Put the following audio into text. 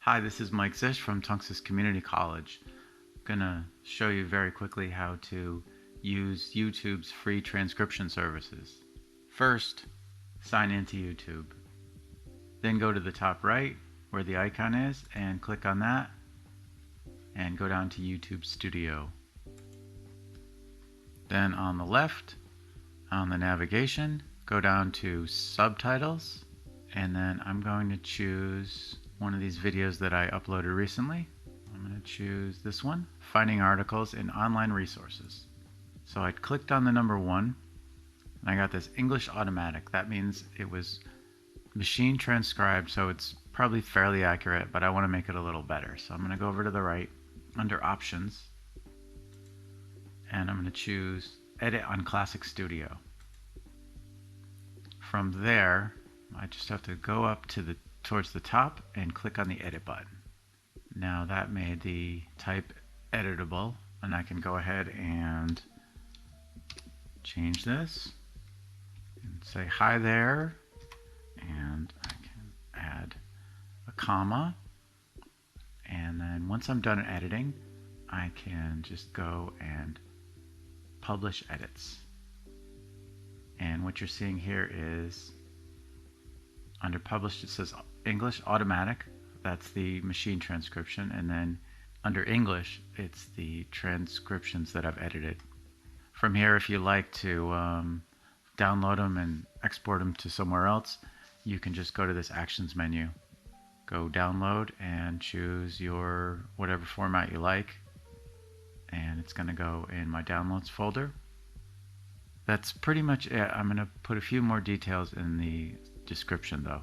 Hi, this is Mike Zish from Tunxus Community College. I'm gonna show you very quickly how to use YouTube's free transcription services. First, sign into YouTube. Then go to the top right where the icon is and click on that and go down to YouTube Studio. Then on the left, on the navigation, go down to Subtitles, and then I'm going to choose one of these videos that I uploaded recently. I'm going to choose this one, Finding Articles in Online Resources. So I clicked on the number 1 and I got this English automatic. That means it was machine transcribed, so it's probably fairly accurate, but I want to make it a little better. So I'm going to go over to the right under Options, and I'm going to choose Edit on Classic Studio. From there, I just have to go up to towards the top and click on the Edit button. Now that made the type editable, and I can go ahead and change this and say hi there, and I can add a comma, and then once I'm done editing, I can just go and publish edits. And what you're seeing here is under published it says English automatic, that's the machine transcription, and then under English it's the transcriptions that I've edited. From here, if you like to download them and export them to somewhere else, you can just go to this actions menu, go download and choose your whatever format you like, and it's going to go in my downloads folder. That's pretty much it. I'm going to put a few more details in the description though.